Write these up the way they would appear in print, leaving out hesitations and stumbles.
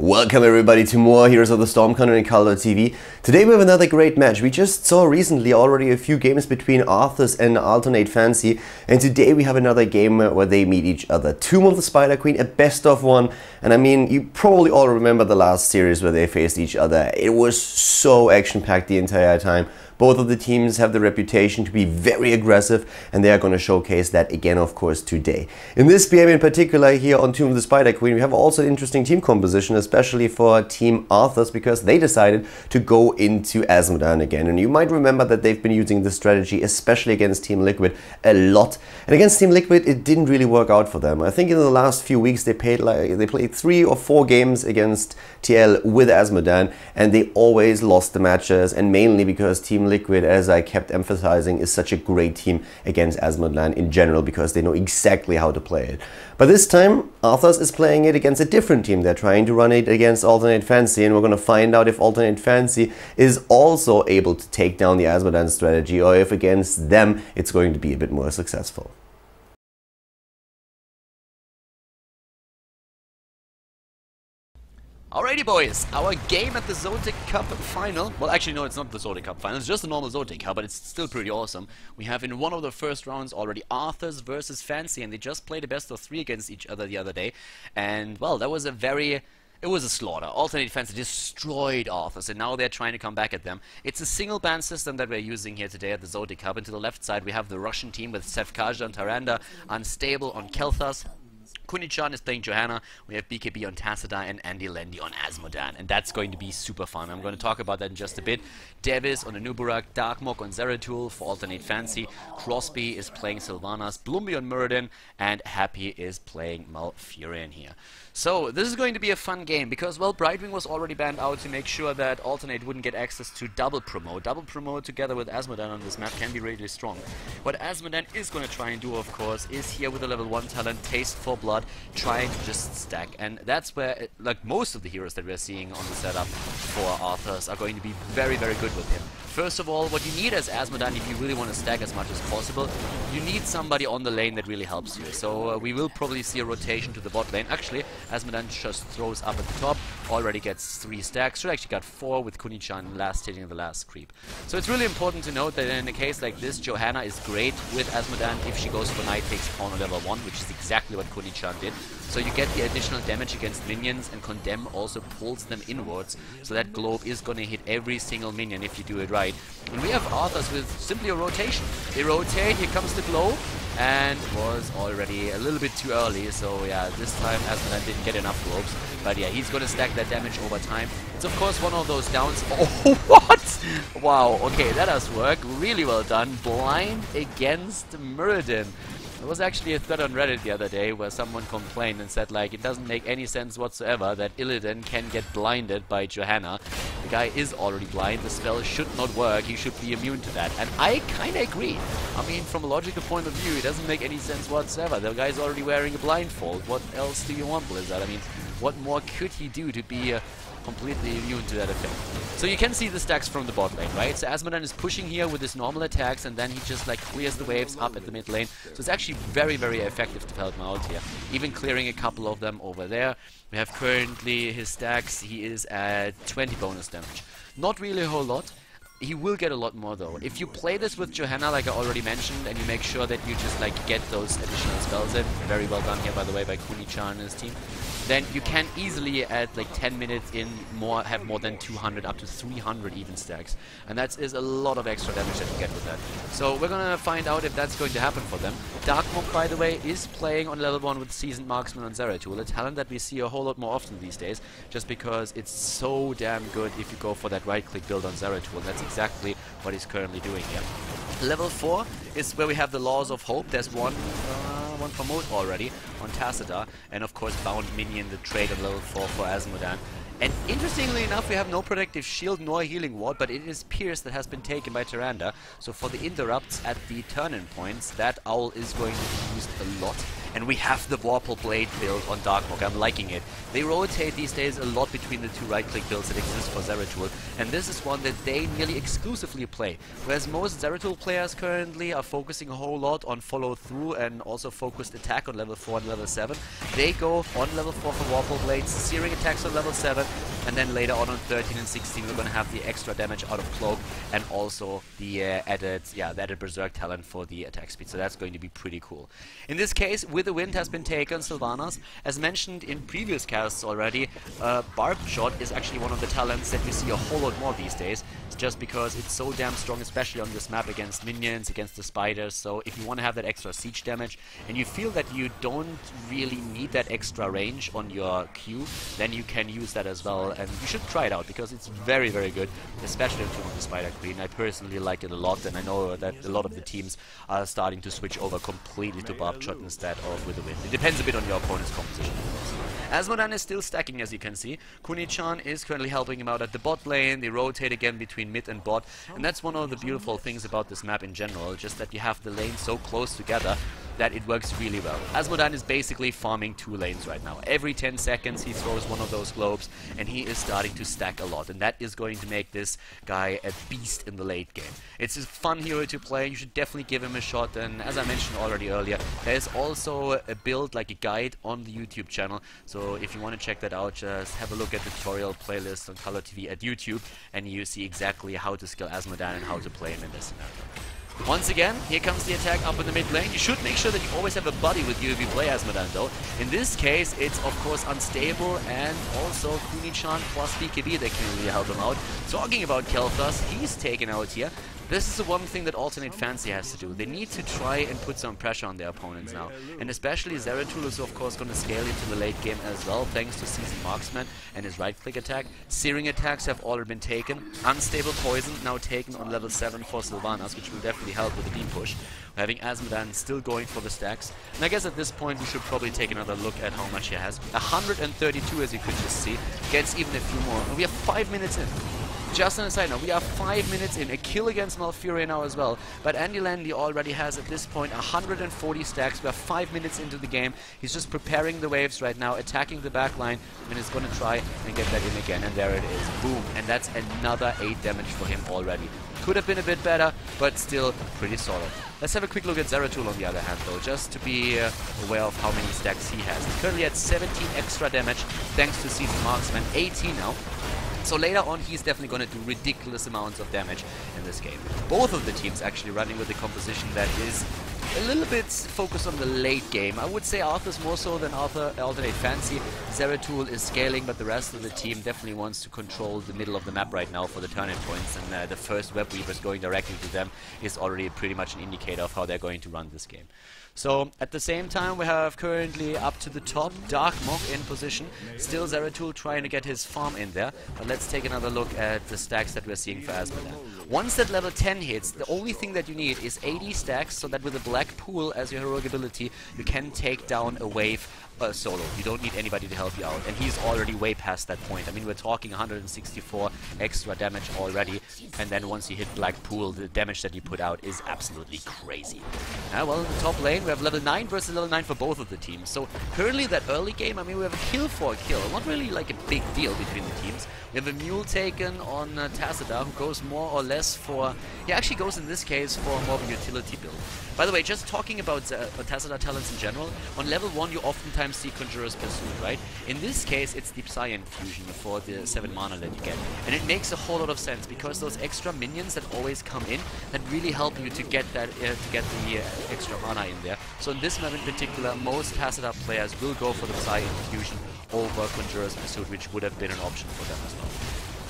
Welcome everybody to more Heroes of the Storm content in Khaldor TV. Today we have another great match. We just saw recently already a few games between Arthas and Alternate Fancy, and today we have another game where they meet each other. Tomb of the Spider Queen, a best of one, and I mean, you probably all remember the last series where they faced each other. It was so action-packed the entire time. Both of the teams have the reputation to be very aggressive, and they are going to showcase that again, of course, today. In this game in particular here on Tomb of the Spider Queen, we have also an interesting team composition, especially for Team Arthas, because they decided to go into Azmodan again. And you might remember that they've been using this strategy, especially against Team Liquid, a lot. And against Team Liquid, it didn't really work out for them. I think in the last few weeks they played 3 or 4 games against TL with Azmodan, and they always lost the matches, and mainly because Team Liquid, as I kept emphasizing, is such a great team against Azmodan in general, because they know exactly how to play it. But this time, Arthas is playing it against a different team. They're trying to run it against Alternate Fancy, and we're going to find out if Alternate Fancy is also able to take down the Azmodan strategy, or if against them it's going to be a bit more successful. Alrighty boys, our game at the ZOTAC Cup final. Well, actually no, it's not the ZOTAC Cup final, it's just a normal ZOTAC Cup, but it's still pretty awesome. We have in one of the first rounds already Arthas versus Fancy, and they just played a best of 3 against each other the other day. And well, that was it was a slaughter. Alternate Fancy destroyed Arthas, and now they're trying to come back at them. It's a single ban system that we're using here today at the ZOTAC Cup, and to the left side we have the Russian team with Sevkaja and Tyrande, Unstable on Kelthas. Kunichan is playing Johanna, we have BKB on Tassadar, and Andy Lendy on Azmodan, and that's going to be super fun. I'm going to talk about that in just a bit. Davis on Anubarak, Darkmok on Zeratul for Alternate Fancy, Crosby is playing Sylvanas, Blumby on Muradin, and Happy is playing Malfurion here. So this is going to be a fun game, because, well, Brightwing was already banned out to make sure that Alternate wouldn't get access to double promote. Double promote together with Azmodan on this map can be really strong. What Azmodan is going to try and do, of course, is here with a level 1 talent, Taste for Blood, trying to just stack. And that's where, like most of the heroes that we're seeing on the setup for Arthas are going to be very, very good with him. First of all, what you need as Azmodan, if you really want to stack as much as possible, you need somebody on the lane that really helps you. So we will probably see a rotation to the bot lane. Actually, Azmodan just throws up at the top, already gets 3 stacks, should actually got 4 with Kunichan last hitting the last creep. So it's really important to note that in a case like this, Johanna is great with Azmodan if she goes for Night takes pawn on level 1, which is exactly what Kunichan did. So you get the additional damage against minions, and Condemn also pulls them inwards, so that globe is going to hit every single minion if you do it right. And we have Arthas with simply a rotation. They rotate, here comes the globe, and was already a little bit too early, so yeah, this time Azmodan didn't get enough globes. But yeah, he's going to stack that damage over time. It's of course one of those downs. Oh, what? Wow, okay, that does work. Really well done. Blind against Muradin. There was actually a thread on Reddit the other day where someone complained and said, like, it doesn't make any sense whatsoever that Illidan can get blinded by Johanna. The guy is already blind, the spell should not work, he should be immune to that. And I kinda agree. I mean, from a logical point of view, it doesn't make any sense whatsoever. The guy's already wearing a blindfold. What else do you want, Blizzard? I mean, what more could he do to be completely immune to that effect? So you can see the stacks from the bot lane, right? So Azmodan is pushing here with his normal attacks, and then he just like clears the waves up at the mid lane. So it's actually very, very effective to help him out here. Even clearing a couple of them over there. We have currently his stacks, he is at 20 bonus damage. Not really a whole lot. He will get a lot more though. If you play this with Johanna, like I already mentioned, and you make sure that you just like get those additional spells in, very well done here by the way by Kunichan and his team, then you can easily at like 10 minutes in have more than 200 up to 300 even stacks, and that is a lot of extra damage that you get with that. So we're gonna find out if that's going to happen for them. Darkmok, by the way, is playing on level 1 with Seasoned Marksman on Zeratul, a talent that we see a whole lot more often these days, just because it's so damn good if you go for that right click build on Zeratul, and that's exactly what he's currently doing here. Level 4 is where we have the Laws of Hope. There's one promote already on Tassadar, and of course Bound Minion, the trade on level 4 for Azmodan. And interestingly enough, we have no protective shield nor healing ward, but it is Pierce that has been taken by Tyrande. So for the interrupts at the turn-in points, that owl is going to be used a lot. And we have the Warple Blade build on Darkmog. I'm liking it. They rotate these days a lot between the two right-click builds that exist for Zeratul, and this is one that they nearly exclusively play. Whereas most Zeratul players currently are focusing a whole lot on follow-through and also focused attack on level 4 and level 7. They go on level 4 for Warple Blades, searing attacks on level 7, and then later on 13 and 16 we're going to have the extra damage out of Cloak and also the added Berserk talent for the attack speed, so that's going to be pretty cool. In this case, With the Wind has been taken, Sylvanas. As mentioned in previous casts already, Barb Shot is actually one of the talents that we see a whole lot more these days, just because it's so damn strong, especially on this map against minions, against the spiders. So if you want to have that extra siege damage and you feel that you don't really need that extra range on your Q, then you can use that as well, and you should try it out because it's very, very good, especially in front of the Spider Queen. I personally like it a lot, and I know that a lot of the teams are starting to switch over completely to Barb Shot instead of With the Wind. It depends a bit on your opponent's composition, of course. Azmodan is still stacking, as you can see. Kuni-chan is currently helping him out at the bot lane. They rotate again between mid and bot, and that's one of the beautiful things about this map in general, just that you have the lanes so close together that it works really well. Azmodan is basically farming 2 lanes right now. Every 10 seconds he throws one of those globes, and he is starting to stack a lot, and that is going to make this guy a beast in the late game. It's a fun hero to play, you should definitely give him a shot, and as I mentioned already earlier, there is also a build, like a guide on the YouTube channel, so if you want to check that out, just have a look at the tutorial playlist on Khaldor TV at YouTube, and you see exactly how to skill Azmodan and how to play him in this scenario. Once again, here comes the attack up in the mid lane. You should make sure that you always have a buddy with you if you play Azmodan though. In this case, it's of course unstable, and also Kuni-chan plus BKB that can really help him out. Talking about Kel'Thas, he's taken out here. This is the one thing that Alternate Fancy has to do. They need to try and put some pressure on their opponents now. And especially Zeratul is of course going to scale into the late game as well, thanks to Seasoned Marksman and his right-click attack. Searing attacks have already been taken. Unstable Poison now taken on level 7 for Sylvanas, which will definitely help with the beam push. We're having Azmodan still going for the stacks. And I guess at this point we should probably take another look at how much he has. 132, as you could just see. Gets even a few more. And we have 5 minutes in. Just on a side note, we are 5 minutes in, a kill against Malfurion now as well, but Andy Landy already has at this point 140 stacks. We are 5 minutes into the game. He's just preparing the waves right now, attacking the back line, and he's going to try and get that in again, and there it is. Boom, and that's another 8 damage for him already. Could have been a bit better, but still pretty solid. Let's have a quick look at Zeratul on the other hand though, just to be aware of how many stacks he has. He's currently at 17 extra damage, thanks to Seasoned Marksman, 18 now. So later on, he's definitely going to do ridiculous amounts of damage in this game. Both of the teams actually running with a composition that is a little bit focused on the late game. I would say Arthas more so than Alternate Fancy. Zeratul is scaling, but the rest of the team definitely wants to control the middle of the map right now for the turning points, and the first Web Weavers going directly to them is already pretty much an indicator of how they're going to run this game. So at the same time, we have currently up to the top Darkmog in position. Still Zeratul trying to get his farm in there. But let's take another look at the stacks that we're seeing for Azmodan. Once that level 10 hits, the only thing that you need is 80 stacks, so that with a Black Pool as your heroic ability, you can take down a wave solo. You don't need anybody to help you out, and he's already way past that point. I mean, we're talking 164 extra damage already, and then once you hit Black Pool, the damage that you put out is absolutely crazy. Well, in the top lane, we have level 9 versus level 9 for both of the teams. So currently that early game, I mean, we have a kill for a kill. Not really like a big deal between the teams. We have a mule taken on Tassadar, who goes more or less for... He actually goes in this case for more of a utility build. By the way, just talking about Tassadar talents in general, on level 1 you oftentimes see Conjurer's Pursuit, right? In this case it's the Psy Infusion for the 7 mana that you get. And it makes a whole lot of sense, because those extra minions that always come in, that really help you to get that the extra mana in there. So in this map in particular, most Tassadar players will go for the Psy Infusion over Conjurer's Pursuit, which would have been an option for them as well.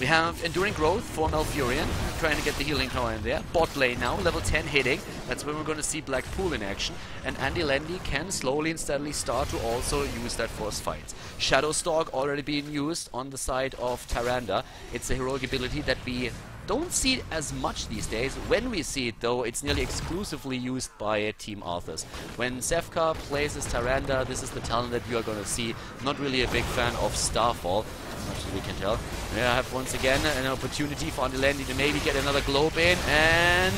We have Enduring Growth for Malfurion, trying to get the healing power in there. Bot lane now, level 10 hitting. That's when we're going to see Black Pool in action. And Andy Landy can slowly and steadily start to also use that force fight. Shadowstalk already being used on the side of Tyrande. It's a heroic ability that we don't see it as much these days. When we see it though, it's nearly exclusively used by Team Arthas. When Zefka plays as Tyrande, this is the talent that you are going to see. Not really a big fan of Starfall, as much as we can tell. We have once again an opportunity for Andy Landy to maybe get another globe in, and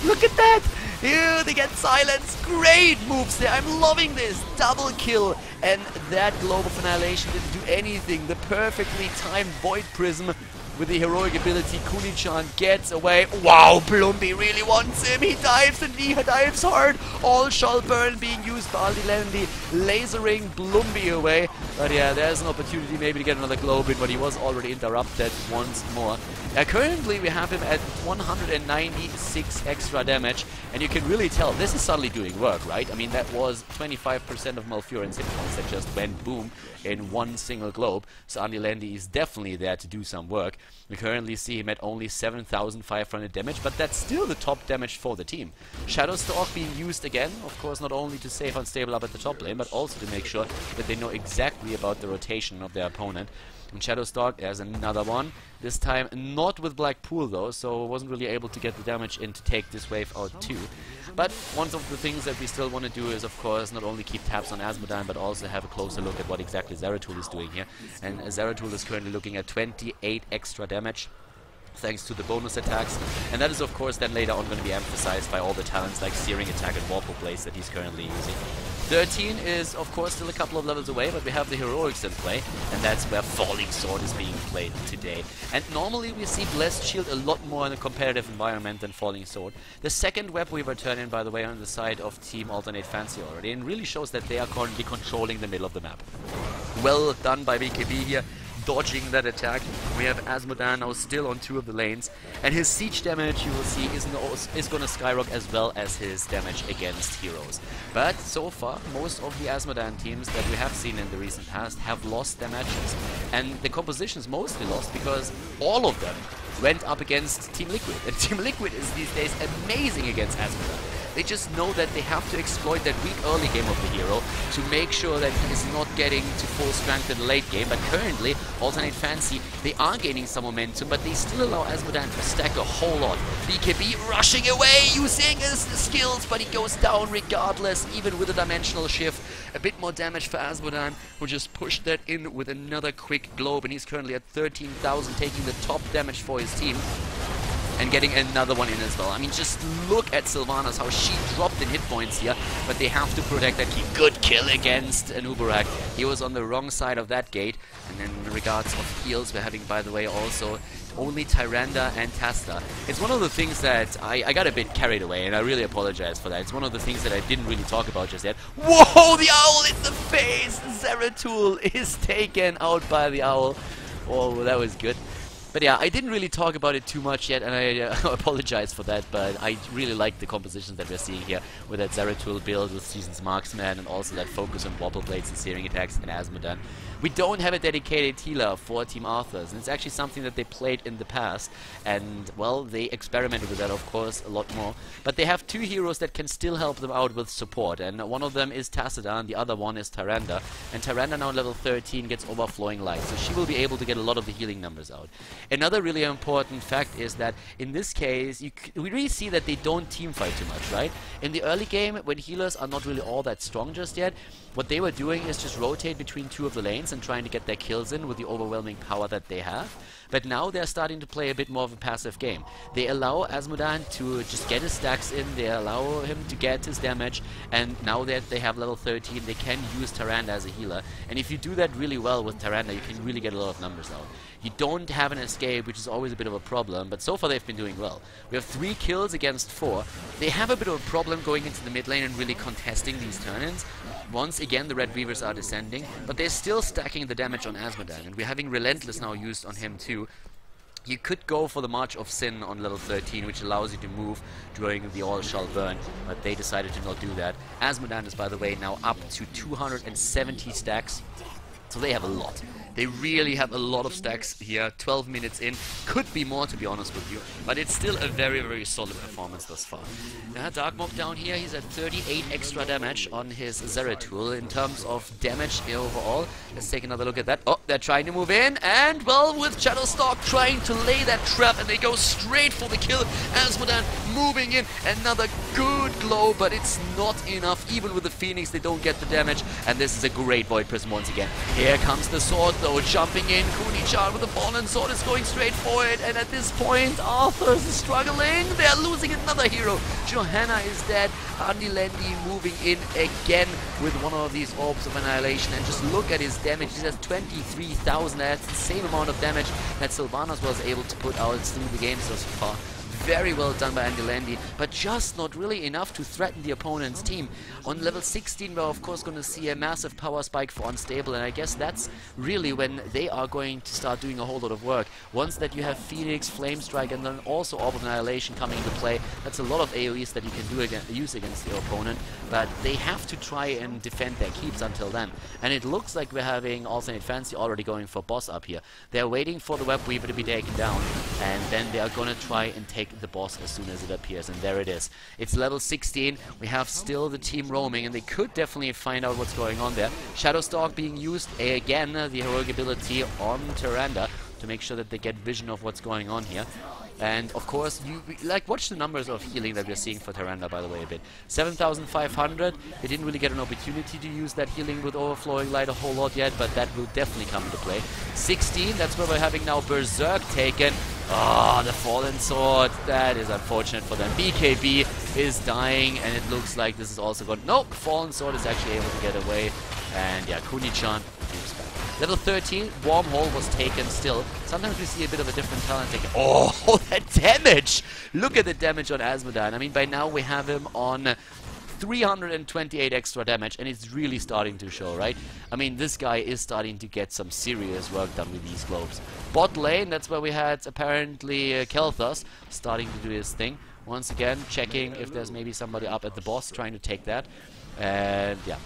look at that! Here they get silenced. Great moves there. I'm loving this. Double kill. And that Global Annihilation didn't do anything. The perfectly timed Void Prism with the heroic ability, Kuni-chan gets away. Wow, Blumby really wants him. He dives and he dives hard. All shall burn being used by Aldilendi, lasering Blumby away. But yeah, there's an opportunity maybe to get another globe in, but he was already interrupted once more. Currently we have him at 196 extra damage, and you can really tell this is suddenly doing work, right? I mean, that was 25% of Malfurion's hit points that just went boom in one single globe. So Aldilendi is definitely there to do some work. We currently see him at only 7,500 damage, but that's still the top damage for the team. Shadowstalk being used again, of course, not only to save Unstable up at the top lane, but also to make sure that they know exactly about the rotation of their opponent. And Shadowstalk, there's another one. This time not with Blackpool though, so wasn't really able to get the damage in to take this wave out too. But one of the things that we still want to do is, of course, not only keep tabs on Azmodan, but also have a closer look at what exactly Zeratul is doing here. And Zeratul is currently looking at 28 extra damage, thanks to the bonus attacks, and that is of course then later on going to be emphasized by all the talents like Searing Attack and Warple Blaze that he's currently using. 13 is of course still a couple of levels away, but we have the heroics in play, and that's where Falling Sword is being played today. And normally we see Blessed Shield a lot more in a competitive environment than Falling Sword. The second Web Weaver turn-in, by the way, on the side of Team Alternate Fancy already, and really shows that they are currently controlling the middle of the map. Well done by BKB here, dodging that attack. We have Azmodan now still on 2 of the lanes, and his siege damage, you will see, is going to skyrocket as well as his damage against heroes. But so far, most of the Azmodan teams that we have seen in the recent past have lost their matches, and the composition is mostly lost because all of them went up against Team Liquid, and Team Liquid is these days amazing against Azmodan. They just know that they have to exploit that weak early game of the hero to make sure that he is not getting to full strength in the late game. But currently, Alternate Fancy, they are gaining some momentum, but they still allow Azmodan to stack a whole lot. BKB rushing away, using his skills, but he goes down regardless, even with a dimensional shift. A bit more damage for Azmodan, who just pushed that in with another quick globe, and he's currently at 13,000, taking the top damage for his team. And getting another one in as well. I mean, just look at Sylvanas, how she dropped in hit points here, but they have to protect that key. Good kill against Anubarak. He was on the wrong side of that gate. And then in regards of heals, we're having, by the way, also only Tyrande and Tasta. It's one of the things that I got a bit carried away, and I really apologize for that. It's one of the things that I didn't really talk about just yet. Whoa, the owl in the face! Zeratul is taken out by the owl. Oh, that was good. But yeah, I didn't really talk about it too much yet, and I apologize for that, but I really like the compositions that we're seeing here with that Zeratul build with Season's Marksman, and also that focus on Warple Blades and Searing Attacks and Azmodan. We don't have a dedicated healer for Team Arthas, and it's actually something that they played in the past, and well, they experimented with that of course a lot more. But they have 2 heroes that can still help them out with support, and one of them is Tassadar, the other one is Tyrande. And Tyrande now level 13 gets Overflowing Light, so she will be able to get a lot of the healing numbers out. Another really important fact is that in this case, we really see that they don't teamfight too much, right? In the early game, when healers are not really all that strong just yet, what they were doing is just rotate between 2 of the lanes and trying to get their kills in with the overwhelming power that they have. But now they're starting to play a bit more of a passive game. They allow Azmodan to just get his stacks in, they allow him to get his damage, and now that they have level 13, they can use Tyrande as a healer. And if you do that really well with Tyrande, you can really get a lot of numbers out. You don't have an escape, which is always a bit of a problem, but so far they've been doing well. We have 3 kills against 4. They have a bit of a problem going into the mid lane and really contesting these turn-ins. Once again, the Red Weavers are descending, but they're still stacking the damage on Azmodan, and we're having Relentless now used on him too. You could go for the March of Sin on level 13, which allows you to move during the All Shall Burn, but they decided to not do that. Azmodan is, by the way, now up to 270 stacks, so they have a lot. They really have a lot of stacks here, 12 minutes in. Could be more, to be honest with you, but it's still a very, very solid performance thus far. Darkmob down here, he's at 38 extra damage on his Zeratul. In terms of damage overall, let's take another look at that. Oh, they're trying to move in, and well, with Shadowstalk trying to lay that trap, and they go straight for the kill. Azmodan moving in, another good glow, but it's not enough. Even with the Phoenix, they don't get the damage, and this is a great Void Prism once again. Here comes the sword, though, jumping in. Kuni-chan with the fallen sword is going straight for it, and at this point, Arthas is struggling. They're losing another hero. Johanna is dead. Andy Landy moving in again with one of these Orbs of Annihilation, and just look at his damage. He has 23,000. That's the same amount of damage that Sylvanas was able to put out through the game so far. Very well done by Andy Landy, but just not really enough to threaten the opponent's team. On level 16, we're of course going to see a massive power spike for Unstable, and I guess that's really when they are going to start doing a whole lot of work. Once that you have Phoenix, Flame Strike, and then also Orb of Annihilation coming into play, that's a lot of AoEs that you can use against your opponent, but they have to try and defend their keeps until then. And it looks like we're having Alternate Fancy already going for boss up here. They're waiting for the Web Weaver to be taken down, and then they are going to try and take the boss as soon as it appears, and there it is. It's level 16. We have still the team roaming, and they could definitely find out what's going on there. Shadowstalk being used again, the heroic ability on Tyrande to make sure that they get vision of what's going on here. And of course, watch the numbers of healing that we're seeing for Tyrande, by the way, a bit. 7,500. They didn't really get an opportunity to use that healing with Overflowing Light a whole lot yet, but that will definitely come into play. 16, that's where we're having now Berserk taken. Ah, the Fallen Sword. That is unfortunate for them. BKB is dying, and it looks like this is also gone. Nope, Fallen Sword is actually able to get away. And yeah, Kuni-chan moves back. Level 13, Wormhole was taken still. Sometimes we see a bit of a different talent taken. Oh, that damage! Look at the damage on Azmodan. I mean, by now we have him on 328 extra damage, and it's really starting to show, right? I mean, this guy is starting to get some serious work done with these globes. Bot lane, that's where we had apparently Kelthas starting to do his thing. Once again, checking if there's maybe somebody up at the boss trying to take that. And yeah.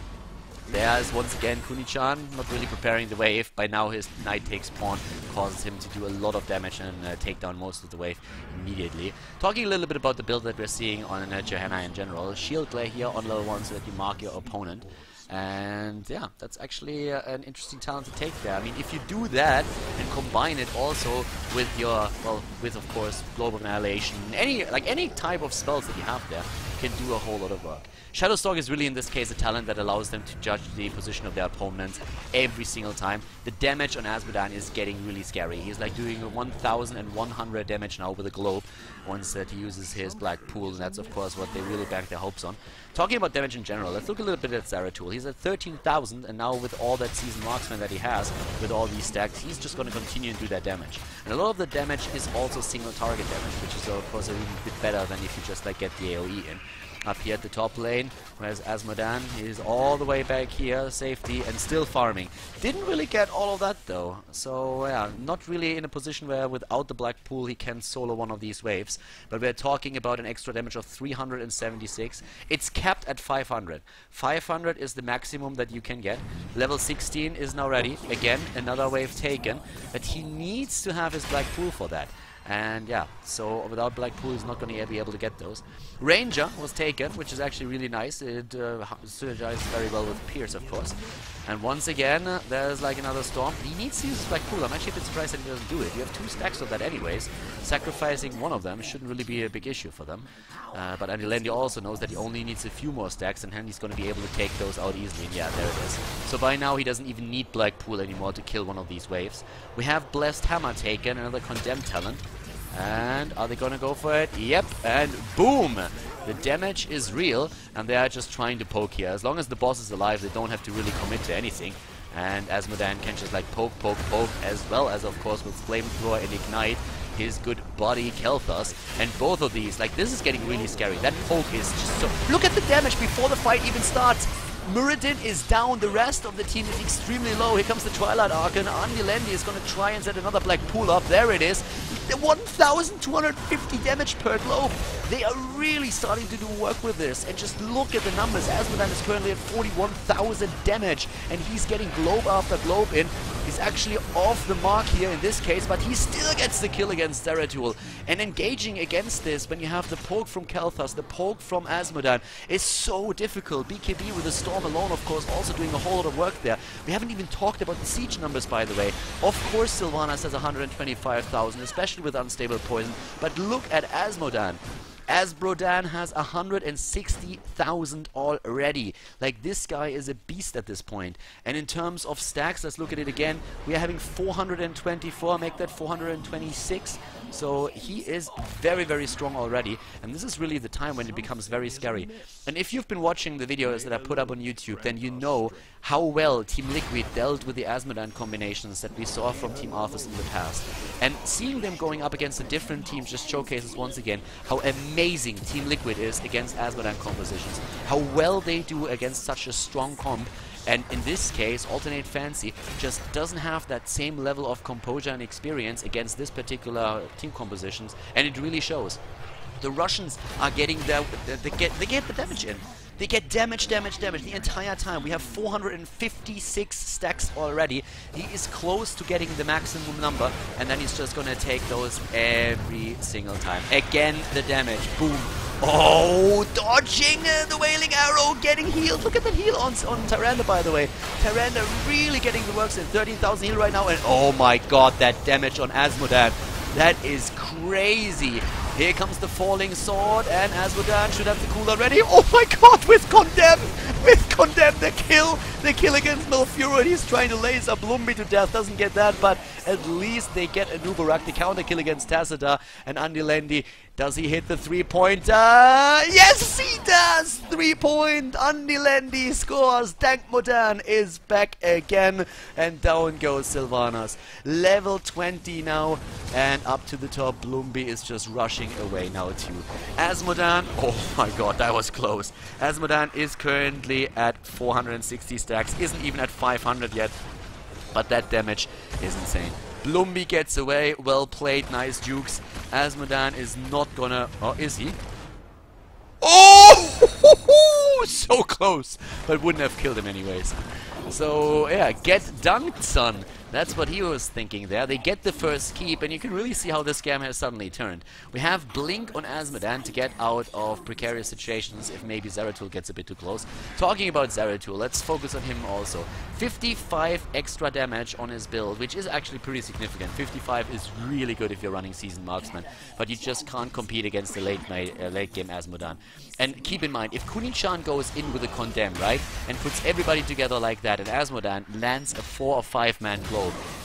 There's once again Kuni-chan not really preparing the wave. By now his Knight takes pawn causes him to do a lot of damage and take down most of the wave immediately. Talking a little bit about the build that we're seeing on Johanna in general. Shield Glare here on level 1 so that you mark your opponent. And yeah, that's actually an interesting talent to take there. I mean, if you do that and combine it also with your, well, with of course Global Annihilation, any type of spells that you have there, can do a whole lot of work. Shadowstalk is really in this case a talent that allows them to judge the position of their opponents every single time. The damage on Azmodan is getting really scary. He's like doing 1,100 damage now with a globe once that he uses his black pool, and that's of course what they really bank their hopes on. Talking about damage in general, let's look a little bit at Zeratul. He's at 13,000, and now with all that seasoned marksman that he has, with all these stacks, he's just going to continue to do that damage. And a lot of the damage is also single target damage, which is of course a little bit better than if you just like get the AoE in. Up here at the top lane, whereas Azmodan is all the way back here, safety, and still farming. Didn't really get all of that though, so yeah, not really in a position where without the black pool he can solo one of these waves. But we're talking about an extra damage of 376. It's capped at 500. 500 is the maximum that you can get. Level 16 is now ready. Again, another wave taken, but he needs to have his black pool for that. And yeah, so without black pool he's not going to be able to get those. Ranger was taken, which is actually really nice. It synergizes very well with Pierce, of course. And once again, there's like another storm. He needs to use his black pool. I'm actually a bit surprised that he doesn't do it. You have 2 stacks of that anyways. Sacrificing one of them shouldn't really be a big issue for them. But Andy Landy also knows that he only needs a few more stacks, and then he's going to be able to take those out easily. And yeah, there it is. So by now he doesn't even need black pool anymore to kill one of these waves. We have Blessed Hammer taken, another condemned talent. And are they gonna go for it? Yep, and boom! The damage is real, and they are just trying to poke here. As long as the boss is alive, they don't have to really commit to anything. And Azmodan can just like poke, as well as of course with Flamethrower and Ignite his good buddy Kelthas. And both of these, like, this is getting really scary. That poke is just so... Look at the damage before the fight even starts! Muradin is down, the rest of the team is extremely low. Here comes the Twilight Archon. Andy Landy is going to try and set another black pool up. There it is. 1,250 damage per globe. They are really starting to do work with this. And just look at the numbers. Azmodan is currently at 41,000 damage. And he's getting globe after globe in. He's actually off the mark here in this case, but he still gets the kill against Zeratul. And engaging against this, when you have the poke from Kelthas, the poke from Azmodan, is so difficult. BKB with the Storm alone, of course, also doing a whole lot of work there. We haven't even talked about the siege numbers, by the way. Of course, Sylvanas has 125,000, especially with Unstable Poison. But look at Azmodan. Azmodan has 160,000 already. Like, this guy is a beast at this point. And in terms of stacks, let's look at it again. We are having 424, make that 426. So he is very, very strong already. And this is really the time when it becomes very scary. And if you've been watching the videos that I put up on YouTube, then you know how well Team Liquid dealt with the Azmodan combinations that we saw from Team Arthas in the past. And seeing them going up against a different team just showcases once again how amazing Team Liquid is against Azmodan compositions. How well they do against such a strong comp. And in this case, Alternate Fancy just doesn't have that same level of composure and experience against this particular team compositions, and it really shows. The Russians are getting they get the damage in. They get damage the entire time. We have 456 stacks already. He is close to getting the maximum number, and then he's just gonna take those every single time. Again, the damage. Boom. Oh, dodging the Wailing Arrow, getting healed. Look at that heal on Tyrande, by the way. Tyrande really getting the works in. 13,000 heal right now, and oh my god, that damage on Azmodan. That is crazy. Here comes the falling sword, and Azmodan should have the cooldown ready. Oh my god, with Condemn! With Condemn, the kill against Malfuro, and he's trying to laser Blumby to death. Doesn't get that, but at least they get a Nubarak, the counter kill against Tassadar. And Andilendi, does he hit the 3-pointer? Yes, he does! 3-point, Andilendi scores. Azmodan is back again, and down goes Sylvanas. Level 20 now, and up to the top, Blumby is just rushing away now too. Azmodan, oh my god, that was close. Azmodan is currently at 460 stacks, isn't even at 500 yet, but that damage is insane. Blumby gets away, well played, nice jukes. Azmodan is not gonna, oh, is he? Oh! So close, but wouldn't have killed him anyways. So yeah, get dunked, son. That's what he was thinking there. They get the first keep, and you can really see how this game has suddenly turned. We have Blink on Azmodan to get out of precarious situations if maybe Zeratul gets a bit too close. Talking about Zeratul, let's focus on him also. 55 extra damage on his build, which is actually pretty significant. 55 is really good if you're running Seasoned Marksman, but you just can't compete against the late game Azmodan. And keep in mind, if Kunichan goes in with a Condemn, right, and puts everybody together like that, and Azmodan lands a 4 or 5 man blow,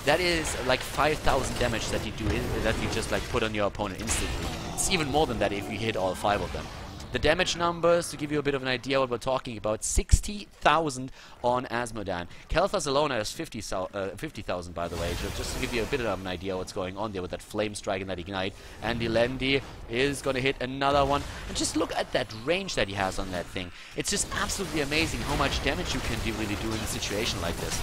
that is like 5,000 damage that you do, that you just like put on your opponent instantly. It's even more than that if you hit all 5 of them. The damage numbers, to give you a bit of an idea what we're talking about, 60,000 on Azmodan. Khaldor alone has 50,000 by the way, just to give you a bit of an idea what's going on there with that Flame Strike and that Ignite. And Andilendi is going to hit another one. And just look at that range that he has on that thing. It's just absolutely amazing how much damage you can really do in a situation like this.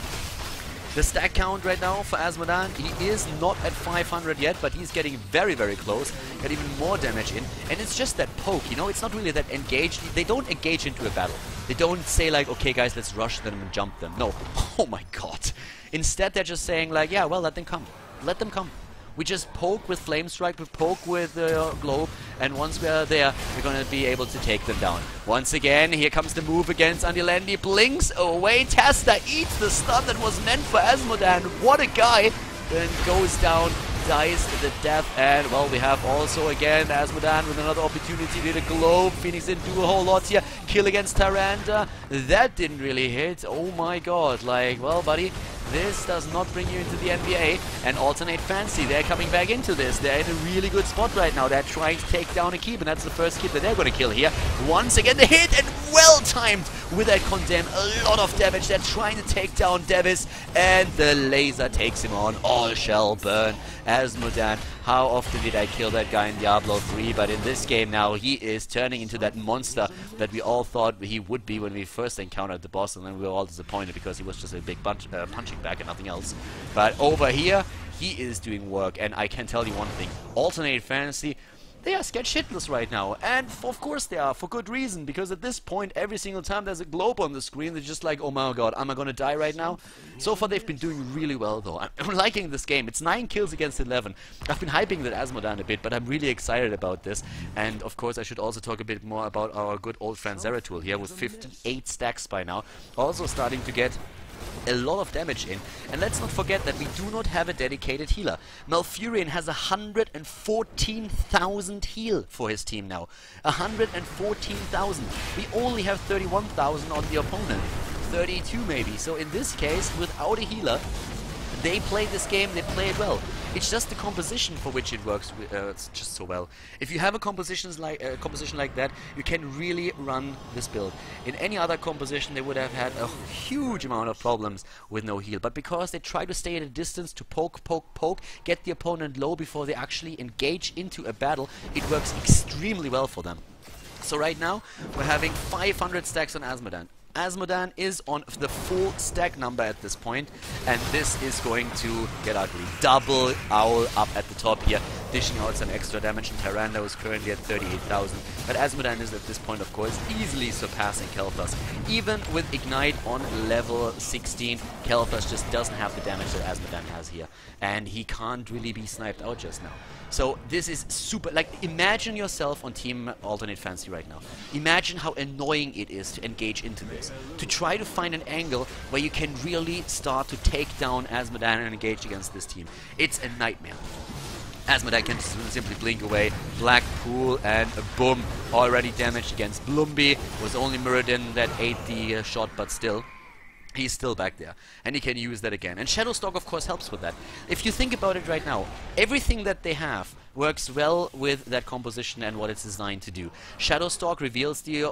The stack count right now for Azmodan, he is not at 500 yet, but he's getting very, very close. Got even more damage in, and it's just that poke, you know, it's not really that engaged. They don't engage into a battle. They don't say like, okay guys, let's rush them and jump them. No. Oh my god. Instead, they're just saying like, yeah, well, let them come. Let them come. We just poke with Flame Strike, we poke with Globe, and once we are there, we're going to be able to take them down. Once again, here comes the move against Andilendi. Blinks away. Tasta eats the stun that was meant for Azmodan. What a guy! Then goes down, dies to the death, and well, we have also again Azmodan with another opportunity. Did a Globe. Phoenix didn't do a whole lot here. Kill against Tyrande. That didn't really hit. Oh my god. Like, well, buddy, this does not bring you into the NBA. And Alternate Fancy, they're coming back into this. They're in a really good spot right now. They're trying to take down a keep, and that's the first keep that they're going to kill here. Once again, the hit, and well timed with that Condemn. A lot of damage. They're trying to take down Devis, and the laser takes him on. All shall burn. Azmodan, how often did I kill that guy in Diablo 3? But in this game now, he is turning into that monster that we all thought he would be when we first encountered the boss, and then we were all disappointed because he was just a big punching bag and nothing else. But over here, he is doing work, and I can tell you one thing. Alternate Fancy, they are scared shitless right now, and of course they are, for good reason, because at this point, every single time there's a globe on the screen, they're just like, oh my god, am I gonna die right now? So far they've been doing really well though. I'm liking this game. It's 9 kills against 11. I've been hyping that Azmodan a bit, but I'm really excited about this. And of course I should also talk a bit more about our good old friend Zeratul here with 58 stacks by now. Also starting to get a lot of damage in. And let's not forget that we do not have a dedicated healer. Malfurion has 114,000 heal for his team now. 114,000. We only have 31,000 on the opponent. 32 maybe. So in this case, without a healer, they play this game, they play it well. It's just the composition for which it works it's just so well. If you have a composition like that, you can really run this build. In any other composition, they would have had a huge amount of problems with no heal. But because they try to stay at a distance to poke, get the opponent low before they actually engage into a battle, it works extremely well for them. So right now, we're having 500 stacks on Azmodan. Azmodan is on the full stack number at this point, and this is going to get ugly. Double Owl up at the top here, dishing out some extra damage, and Tyrande is currently at 38,000. But Azmodan is at this point, of course, easily surpassing Kel'Thas. Even with Ignite on level 16, Kel'Thas just doesn't have the damage that Azmodan has here, and he can't really be sniped out just now. So this is super, like, imagine yourself on Team Alternate Fancy right now. Imagine how annoying it is to engage into this. To try to find an angle where you can really start to take down Azmodan and engage against this team. It's a nightmare. Azmodan can simply blink away. Black Pool and boom, already damaged against Blumby. Was only Muradin that ate the shot, but still. He's still back there, and he can use that again. And Shadowstalk, of course, helps with that. If you think about it right now, everything that they have works well with that composition and what it's designed to do. Shadowstalk reveals the...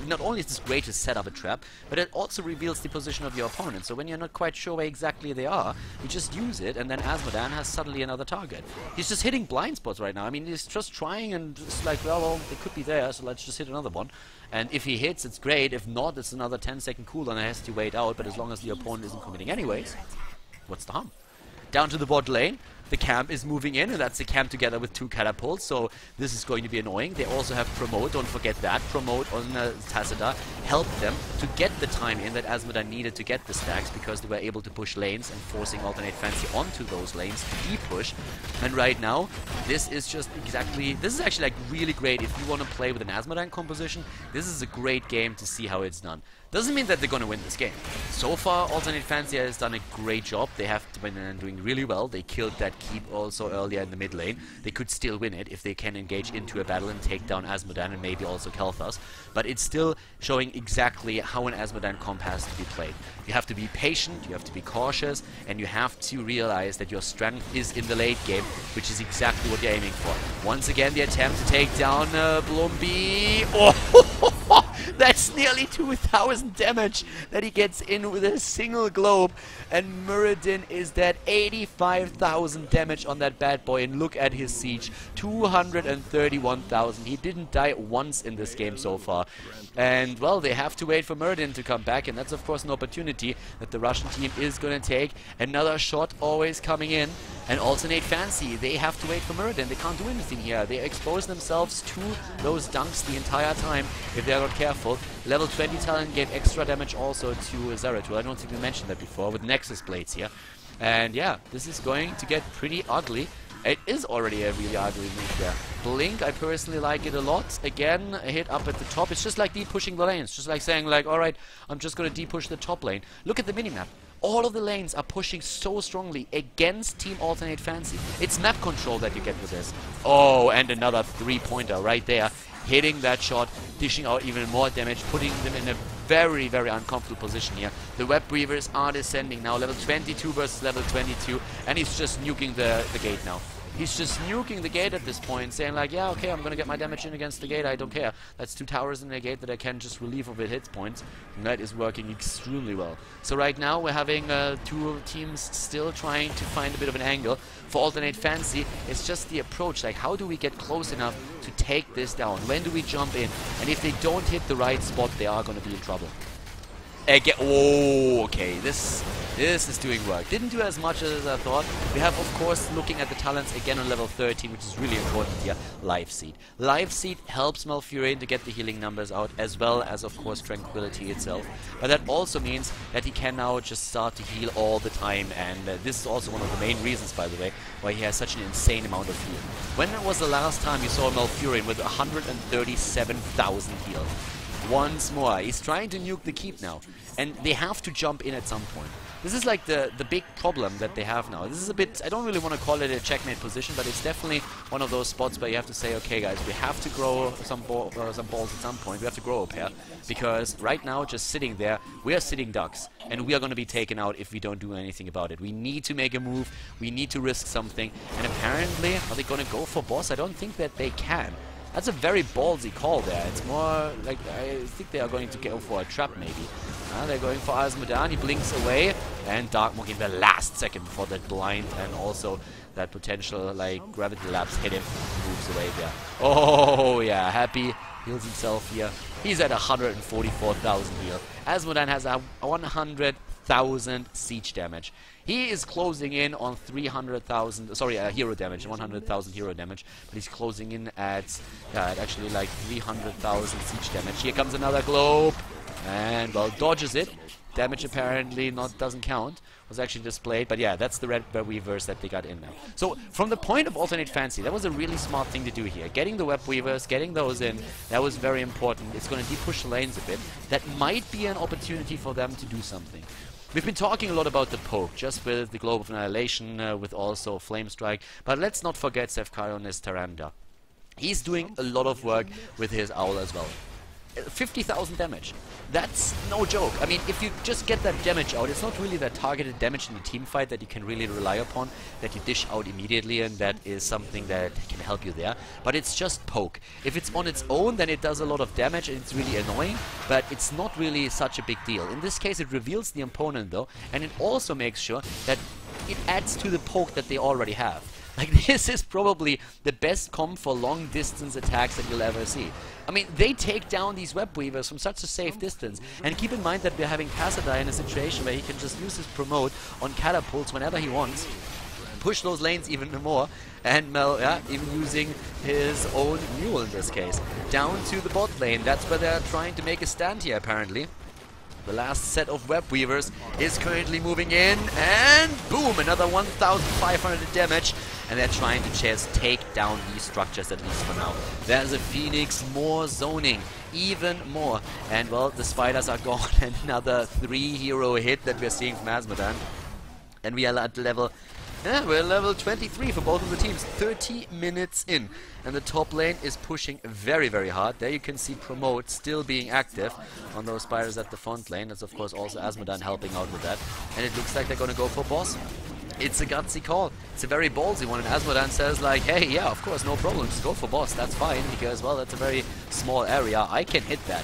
not only is this great to set up a trap, but it also reveals the position of your opponent. So when you're not quite sure where exactly they are, you just use it, and then Azmodan has suddenly another target. He's just hitting blind spots right now. I mean, he's just trying, and it's like, well, they could be there, so let's just hit another one. And if he hits, it's great. If not, it's another 10-second cooldown and has to wait out. But as long as the opponent isn't committing anyways, what's the harm? Down to the bot lane. The camp is moving in, and that's the camp together with 2 catapults, so this is going to be annoying. They also have Promote, don't forget that. Promote on Tassadar helped them to get the time in that Azmodan needed to get the stacks, because they were able to push lanes and forcing Alternate Fancy onto those lanes to de-push. And right now, this is just exactly... this is actually like really great if you want to play with an Azmodan composition. This is a great game to see how it's done. Doesn't mean that they're going to win this game. So far, Alternate Fancy has done a great job. They have been doing really well. They killed that keep also earlier in the mid lane. They could still win it if they can engage into a battle and take down Azmodan and maybe also Kel'Thas. But it's still showing exactly how an Azmodan comp has to be played. You have to be patient, you have to be cautious, and you have to realize that your strength is in the late game, which is exactly what you're aiming for. Once again, the attempt to take down Blumby. Oh! That's nearly 2,000 damage that he gets in with a single globe. And Muradin is that 85,000 damage on that bad boy. And look at his siege. 231,000. He didn't die once in this game so far. And, well, they have to wait for Muradin to come back. And that's, of course, an opportunity that the Russian team is going to take. Another shot always coming in. And Alternate Fancy, they have to wait for Muradin. They can't do anything here. They expose themselves to those dunks the entire time if they're not careful. Level 20 talent gave extra damage also to Zeratul. I don't think we mentioned that before, with Nexus Blades here. And yeah, this is going to get pretty ugly. It is already a really ugly move there. Blink, I personally like it a lot. Again, a hit up at the top. It's just like de-pushing the lanes. Just like saying, like, alright, I'm just going to de-push the top lane. Look at the minimap. All of the lanes are pushing so strongly against Team Alternate Fancy. It's map control that you get with this. Oh, and another 3-pointer right there. Hitting that shot, dishing out even more damage, putting them in a very, very uncomfortable position here. The Web Weavers are descending now, level 22 versus level 22, and he's just nuking the gate now. He's just nuking the gate at this point, saying like, yeah, okay, I'm gonna get my damage in against the gate, I don't care. That's 2 towers in the gate that I can just relieve of with hit points, and that is working extremely well. So right now we're having 2 teams still trying to find a bit of an angle. For Alternate Fancy, it's just the approach, like how do we get close enough to take this down? When do we jump in? And if they don't hit the right spot, they are gonna be in trouble. Again, oh, okay, this is doing work. Didn't do as much as I thought. We have, of course, looking at the talents again on level 13, which is really important here, Life Seed. Life Seed helps Malfurion to get the healing numbers out, as well as, of course, Tranquility itself. But that also means that he can now just start to heal all the time, and this is also one of the main reasons, by the way, why he has such an insane amount of heal. When was the last time you saw Malfurion with 137,000 heal? Once more, he's trying to nuke the keep now, and they have to jump in at some point. This is like the big problem that they have now. This is a bit, I don't really want to call it a checkmate position, but it's definitely one of those spots where you have to say, okay guys, we have to grow some balls at some point. We have to grow a pair, because right now, just sitting there, we are sitting ducks, and we are going to be taken out if we don't do anything about it. We need to make a move, we need to risk something, and apparently, are they going to go for boss? I don't think that they can. That's a very ballsy call there. It's more like, I think they are going to go for a trap maybe. They're going for Azmodan, he blinks away, and Darkmonk in the last second before that blind, and also that potential like gravity lapse hit him, moves away there. Oh yeah, happy, heals himself here. He's at 144,000 heal. Azmodan has a 100,000 siege damage. He is closing in on 300,000, sorry, hero damage, 100,000 hero damage, but he's closing in at actually like 300,000 siege damage. Here comes another globe, and well, dodges it. Damage apparently doesn't count. Was actually displayed, but yeah, that's the red weavers that they got in now. So from the point of Alternate Fancy, that was a really smart thing to do here. Getting the web weavers, getting those in, that was very important. It's going to de-push the lanes a bit. That might be an opportunity for them to do something. We've been talking a lot about the poke, just with the Globe of Annihilation, with also Flame Strike, but let's not forget Sefkaronis Tyrannida. He's doing a lot of work with his Owl as well. 50,000 damage. That's no joke. I mean, if you just get that damage out, it's not really that targeted damage in the team fight that you can really rely upon, that you dish out immediately, and that is something that can help you there. But it's just poke. If it's on its own, then it does a lot of damage and it's really annoying, but it's not really such a big deal. In this case, it reveals the opponent though, and it also makes sure that it adds to the poke that they already have. Like, this is probably the best comp for long distance attacks that you'll ever see. I mean, they take down these web weavers from such a safe distance. And keep in mind that we're having Kassadai in a situation where he can just use his promote on catapults whenever he wants, push those lanes even more, and Mel, yeah, even using his own mule in this case. Down to the bot lane, that's where they're trying to make a stand here apparently. The last set of web weavers is currently moving in, and boom, another 1,500 damage, and they're trying to just take down these structures, at least for now. There's a Phoenix, more zoning, even more, and well, the spiders are gone. Another 3 hero hit that we're seeing from Azmodan, and we are at level, we're level 23 for both of the teams, 30 minutes in. And the top lane is pushing very, very hard. There you can see Promote still being active on those spiders at the front lane. That's of course also Azmodan helping out with that. And it looks like they're going to go for boss. It's a gutsy call. It's a very ballsy one. And Azmodan says like, hey, yeah, of course, no problem. Just go for boss. That's fine. Because, well, that's a very small area. I can hit that.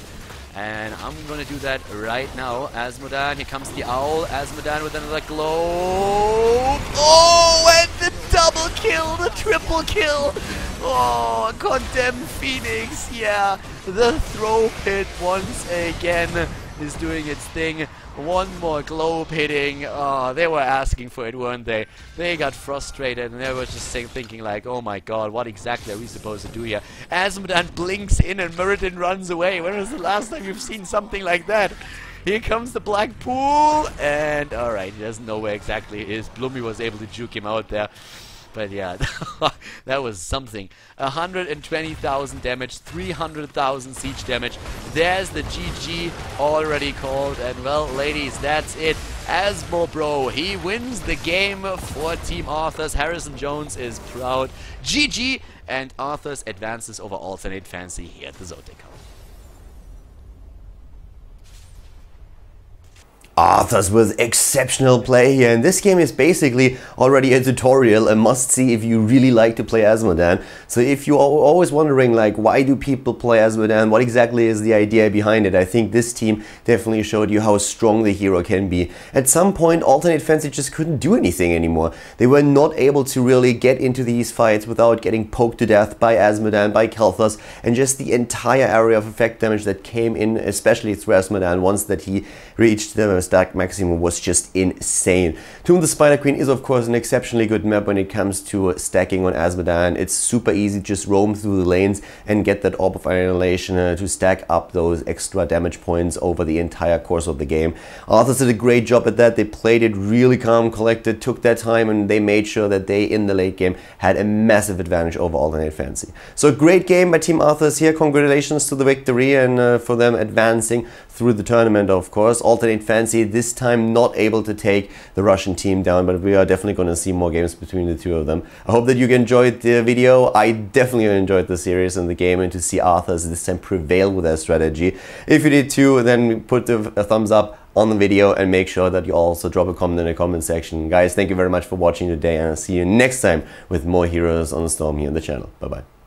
And I'm going to do that right now. Azmodan, here comes the owl. Azmodan with another globe. Oh, and the double kill, the triple kill. Oh, condemn Phoenix. Yeah, the throw pit once again is doing its thing. One more globe hitting. Oh, they were asking for it, weren't they? They got frustrated and they were just thinking like, oh my god, what exactly are we supposed to do here? Azmodan blinks in and Muradin runs away. When was the last time you've seen something like that? Here comes the black pool, and alright, he doesn't know where exactly he is. Bloomy was able to juke him out there. But yeah, that was something. 120,000 damage, 300,000 siege damage. There's the GG already called. And well, ladies, that's it. Azmo Bro, he wins the game for Team Arthas. Harrison Jones is proud. GG, and Arthas advances over Alternate Fancy here at the ZOTAC Cup. Arthas with exceptional play here, and this game is basically already a tutorial, a must-see if you really like to play Azmodan. So if you're always wondering like, why do people play Azmodan, what exactly is the idea behind it, I think this team definitely showed you how strong the hero can be. At some point, Alternate Fancy just couldn't do anything anymore. They were not able to really get into these fights without getting poked to death by Azmodan, by Khaldor, and just the entire area of effect damage that came in, especially through Azmodan, once that he reached the stack maximum, was just insane. Tomb of the Spider Queen is of course an exceptionally good map when it comes to stacking on Azmodan. It's super easy, just roam through the lanes and get that Orb of Annihilation to stack up those extra damage points over the entire course of the game. Arthas did a great job at that. They played it really calm, collected, took their time, and they made sure that they in the late game had a massive advantage over Alternate Fancy. So great game by Team Arthas here. Congratulations to the victory and for them advancing through the tournament, of course. Alternate Fancy Fancy this time not able to take the Russian team down, but we are definitely going to see more games between the two of them. I hope that you enjoyed the video. I definitely enjoyed the series and the game, and to see Arthas this time prevail with their strategy. If you did too, then put a thumbs up on the video and make sure that you also drop a comment in the comment section. Guys, thank you very much for watching today, and I'll see you next time with more Heroes on the Storm here on the channel. Bye bye.